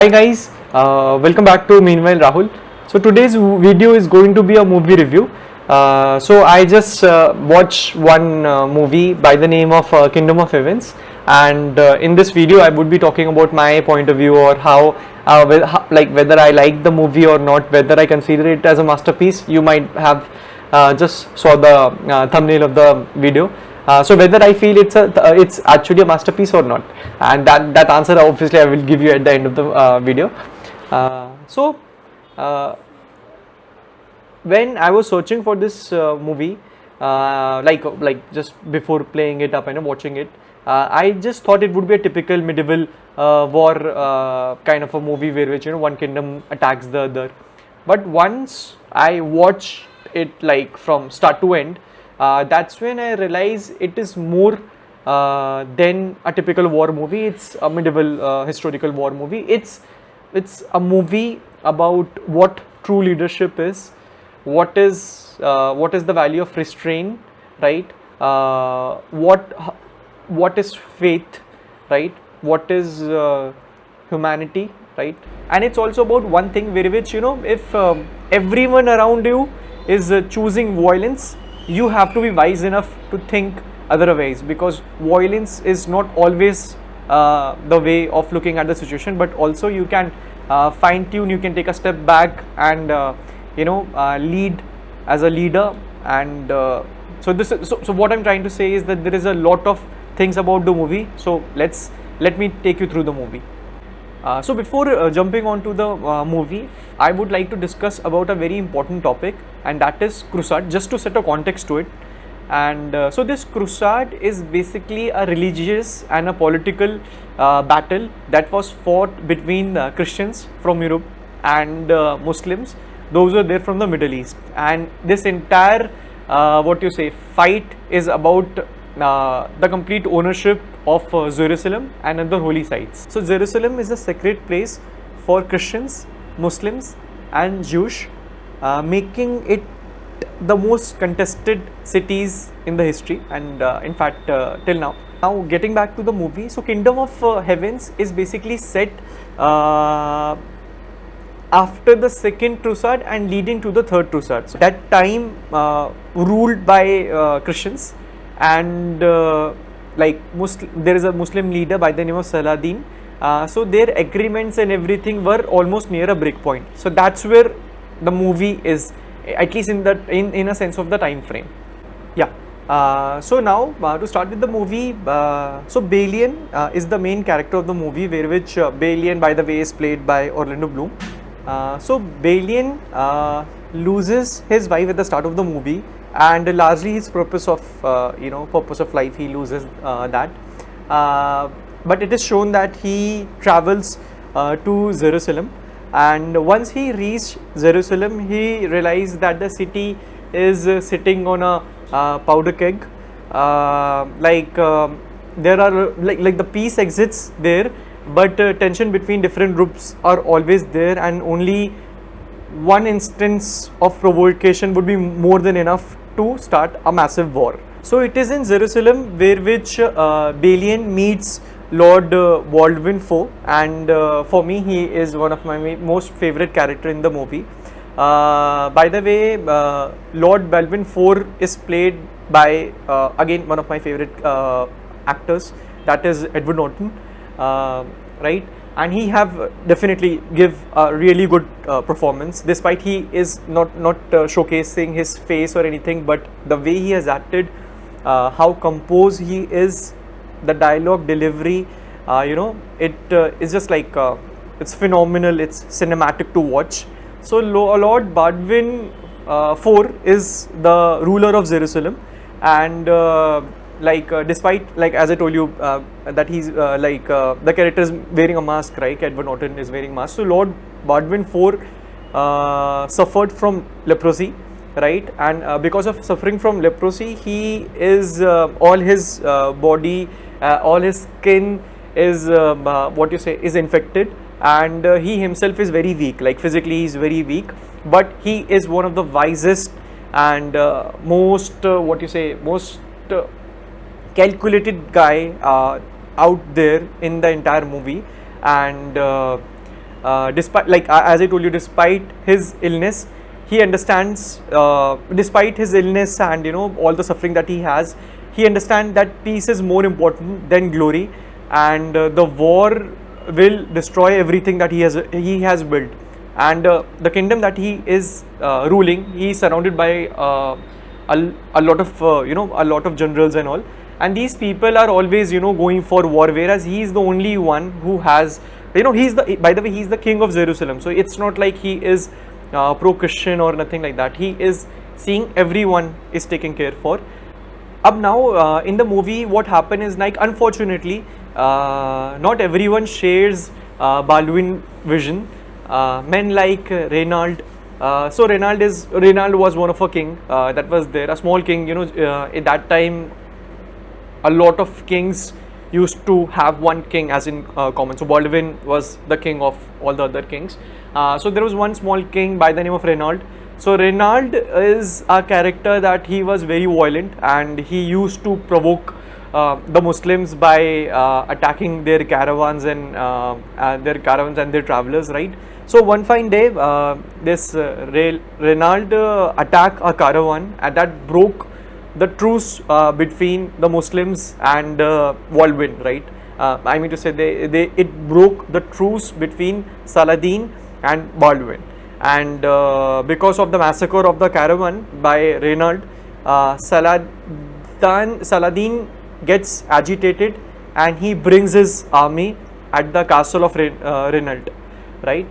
Hi guys, welcome back to Meanwhile Rahul. So today's video is going to be a movie review. So I just watched one movie by the name of Kingdom of Heavens, and in this video I would be talking about my point of view or like whether I like the movie or not, whether I consider it as a masterpiece. You might have just saw the thumbnail of the video. So whether I feel it's actually a masterpiece or not, and that answer obviously I will give you at the end of the video. So when I was searching for this movie, like just before playing it up and watching it, I just thought it would be a typical medieval war kind of a movie where which one kingdom attacks the other. But once I watched it like from start to end, that's when I realized it is more than a typical war movie. It's a medieval historical war movie. It's a movie about what true leadership is, what is the value of restraint, right? What is faith, right? What is humanity, right? And it's also about one thing where which if everyone around you is choosing violence, you have to be wise enough to think otherwise, because violence is not always the way of looking at the situation, but also you can fine tune, you can take a step back and lead as a leader. And so what I'm trying to say is that there is a lot of things about the movie. So let me take you through the movie. So before jumping on to the movie, I would like to discuss about a very important topic, and that is Crusade, just to set a context to it. And so this Crusade is basically a religious and a political battle that was fought between Christians from Europe and Muslims, those were there from the Middle East. And this entire fight is about the complete ownership of Jerusalem and other holy sites. So Jerusalem is a sacred place for Christians, Muslims and Jewish, making it the most contested cities in the history, and in fact till now. Now getting back to the movie, so Kingdom of Heavens is basically set after the second crusade and leading to the third crusade. So that time ruled by Christians, and there is a Muslim leader by the name of Saladin. So their agreements and everything were almost near a break point. So that's where the movie is, at least in a sense of the time frame. Yeah. So now to start with the movie, so Balian is the main character of the movie, where which Balian, by the way, is played by Orlando Bloom. So Balian loses his wife at the start of the movie, and largely his purpose of life, he loses that. But it is shown that he travels to Jerusalem, and once he reached Jerusalem, he realized that the city is sitting on a powder keg. There are like the peace exists there, but tension between different groups are always there, and only one instance of provocation would be more than enough to start a massive war. So it is in Jerusalem where which Balian meets Lord Baldwin IV, and for me he is one of my most favorite character in the movie. By the way, Lord Baldwin IV is played by again one of my favorite actors, that is Edward Norton, right? And he have definitely give a really good performance, despite he is not showcasing his face or anything, but the way he has acted, how composed he is, the dialogue delivery, it is just like it's phenomenal, it's cinematic to watch. So Lord Baldwin IV is the ruler of Jerusalem, and despite, like as I told you, that he's the character is wearing a mask, right? Edward Norton is wearing a mask. So Lord Baldwin IV suffered from leprosy, right? And because of suffering from leprosy, he is all his body, all his skin is is infected, and he himself is very weak, like physically he is very weak, but he is one of the wisest and most calculated guy out there in the entire movie. And despite, like as I told you, despite his illness, he understands, despite his illness and all the suffering that he has, he understands that peace is more important than glory, and the war will destroy everything that he has built, and the kingdom that he is ruling, he is surrounded by a lot of a lot of generals and all, and these people are always going for war, whereas he is the only one who has, he's the, by the way, he's the king of Jerusalem, so it's not like he is pro-Christian or nothing like that. He is seeing everyone is taken care for. Up now, in the movie, what happened is, like, unfortunately, not everyone shares Baldwin vision. Men like Reynald. So Reynald was one of a king that was there, a small king. At that time, a lot of kings used to have one king as in common. So Baldwin was the king of all the other kings. So there was one small king by the name of Reynald. So Reynald is a character that he was very violent, and he used to provoke the Muslims by attacking their caravans and their travelers, right? So one fine day, this Reynald attacked a caravan, and that broke the truce between the Muslims and Baldwin, right? I mean to say, it broke the truce between Saladin and Baldwin, and because of the massacre of the caravan by Reynald, Saladin gets agitated, and he brings his army at the castle of Reynald, right?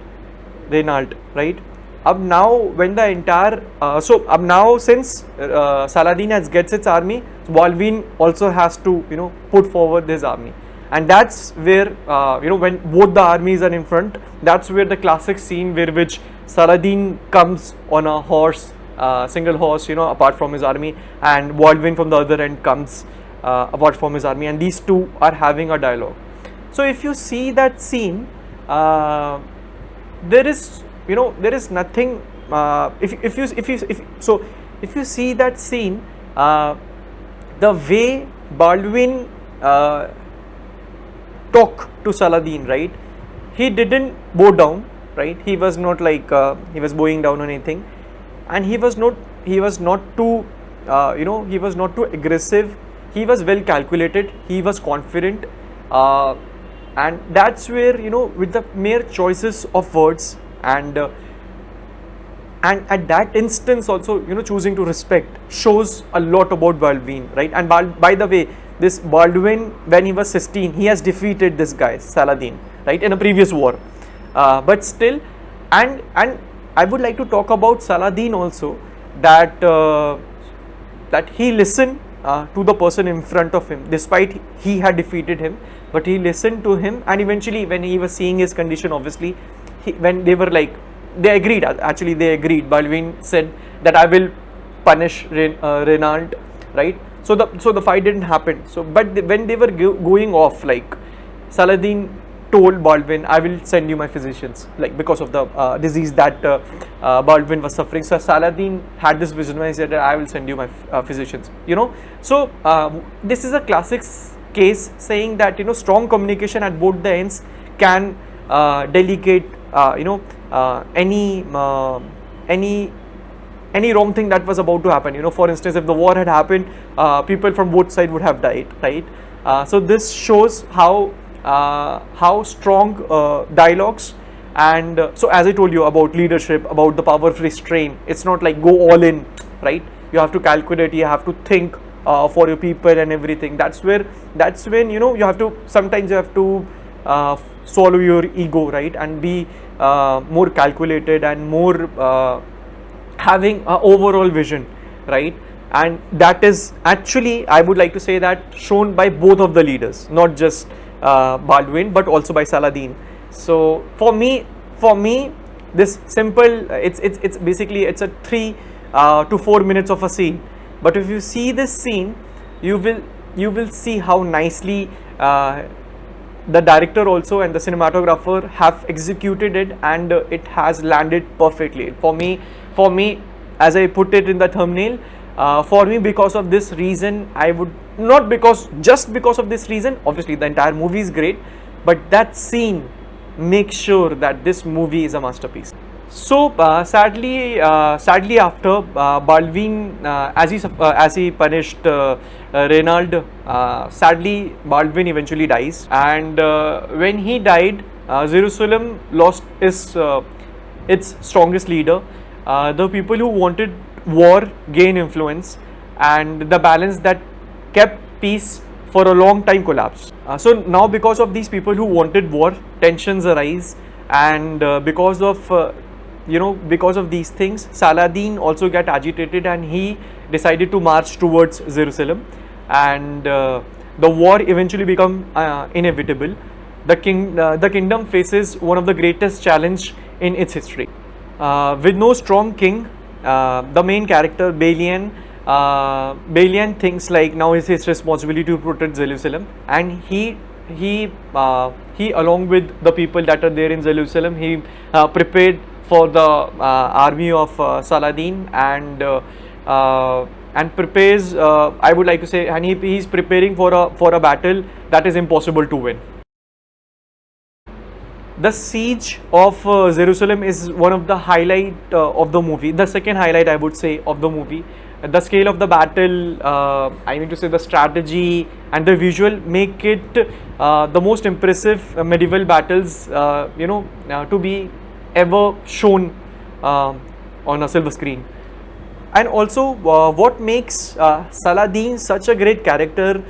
Up now, when the entire up now, since Saladin gets its army, Baldwin also has to put forward his army, and that's where when both the armies are in front, that's where the classic scene where which Saladin comes on a horse, single horse, apart from his army, and Baldwin from the other end comes apart from his army, and these two are having a dialogue. So if you see that scene, there is nothing. If you see that scene, the way Baldwin talk to Saladin, right? He didn't bow down, right? He was not like he was bowing down on anything, and he was not too he was not too aggressive. He was well calculated. He was confident, and that's where with the mere choices of words and at that instance also choosing to respect shows a lot about Baldwin, right? And by the way, this Baldwin, when he was 16, he has defeated this guy Saladin, right, in a previous war, but still, and I would like to talk about Saladin also, that he listened to the person in front of him, despite he had defeated him, but he listened to him, and eventually when he was seeing his condition, obviously when they were like, they agreed, actually they agreed. Baldwin said that I will punish Reynald, right? So the fight didn't happen. So but when they were going off, like, Saladin told Baldwin, I will send you my physicians, like, because of the disease that Baldwin was suffering. So Saladin had this vision when he said that I will send you my physicians, So this is a classic case saying that strong communication at both the ends can delegate any wrong thing that was about to happen. For instance, if the war had happened, people from both sides would have died, right? So this shows how strong dialogues, and so as I told you about leadership, about the power of restraint, it's not like go all in, right? You have to calculate, you have to think for your people and everything. That's when you have to, sometimes you have to swallow your ego, right, and be more calculated and more having an overall vision, right? And that is actually, I would like to say, that shown by both of the leaders, not just Baldwin but also by Saladin. So for me this simple, it's basically, it's a 3 to 4 minutes of a scene, but if you see this scene, you will see how nicely the director also and the cinematographer have executed it, and it has landed perfectly. For me, as I put it in the thumbnail, for me, because of this reason, I would not, just because of this reason, obviously the entire movie is great, but that scene make sure that this movie is a masterpiece. So sadly, after Baldwin, as he punished Reynald, sadly Baldwin eventually dies, and when he died, Jerusalem lost its strongest leader. The people who wanted war gained influence, and the balance that kept peace for a long time collapsed. So now, because of these people who wanted war, tensions arise, and because of these things, Saladin also got agitated, and he decided to march towards Jerusalem, and the war eventually become inevitable. The kingdom faces one of the greatest challenge in its history. With no strong king, the main character Balian thinks like now is his responsibility to protect Jerusalem, and he along with the people that are there in Jerusalem, he prepared for the army of Saladin, and prepares, I would like to say, and he is preparing for a battle that is impossible to win. The siege of Jerusalem is one of the highlight of the movie. The second highlight, I would say, of the movie. The scale of the battle, I mean to say the strategy and the visual make it the most impressive medieval battles to be ever shown on a silver screen. And also what makes Saladin such a great character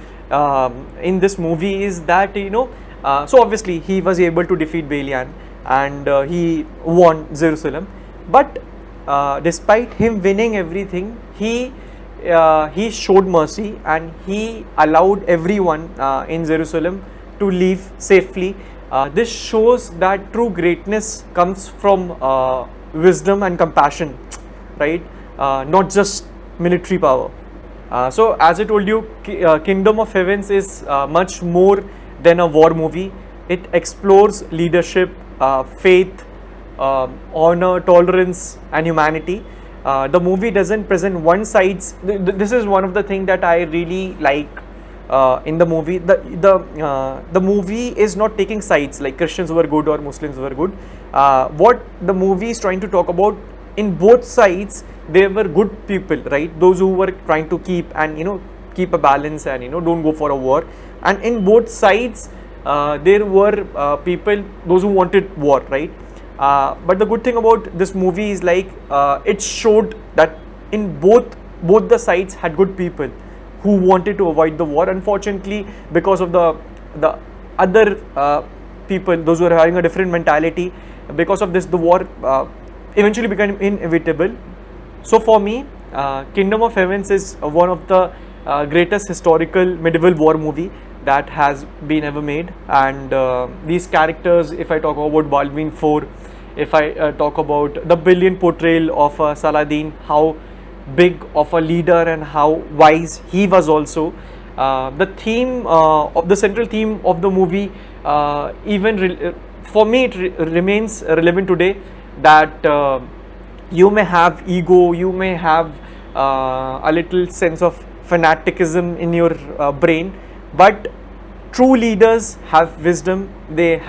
in this movie is that so obviously he was able to defeat Balian, and he won Jerusalem, but despite him winning everything, he showed mercy, and he allowed everyone in Jerusalem to live safely. This shows that true greatness comes from wisdom and compassion, right? Not just military power. So as I told you, Kingdom of Heavens is much more than a war movie. It explores leadership, faith, honor, tolerance, and humanity. The movie doesn't present one sides. This is one of the things that I really like in the movie. The movie is not taking sides like Christians were good or Muslims were good. What the movie is trying to talk about, in both sides there were good people, right? Those who were trying to keep a balance and don't go for a war. And in both sides there were people, those who wanted war, right? But the good thing about this movie is like it showed that in both the sides had good people who wanted to avoid the war. Unfortunately, because of the other people, those who are having a different mentality, because of this the war eventually became inevitable. So for me, Kingdom of Heavens is one of the greatest historical medieval war movie that has been ever made. And these characters, if I talk about Baldwin IV, if I talk about the brilliant portrayal of Saladin, how big of a leader and how wise he was also. The theme of the central theme of the movie, for me, it remains relevant today. That you may have ego, you may have a little sense of fanaticism in your brain, but true leaders have wisdom. They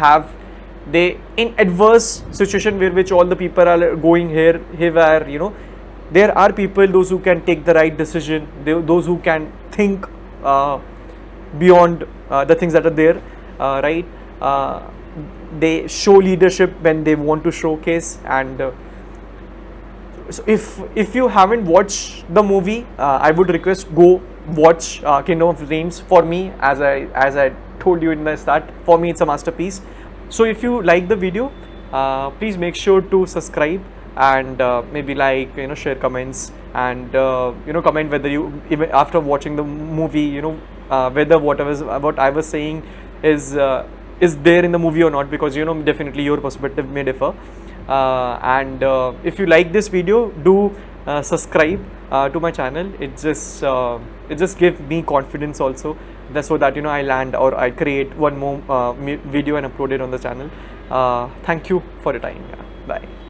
in adverse situation where which all the people are going here where there are people, those who can take the right decision, those who can think beyond the things that are there, right? They show leadership when they want to showcase. And so if you haven't watched the movie, I would request go watch Kingdom of Dreams. For me, as I told you in the start, for me it's a masterpiece. So if you like the video, please make sure to subscribe and maybe like, share comments, and comment whether you, even after watching the movie, whether what I was saying is there in the movie or not, because definitely your perspective may differ. And if you like this video, do subscribe to my channel. It just gives me confidence also, that's so that I land or I create one more video and upload it on the channel. Thank you for your time. Yeah. Bye.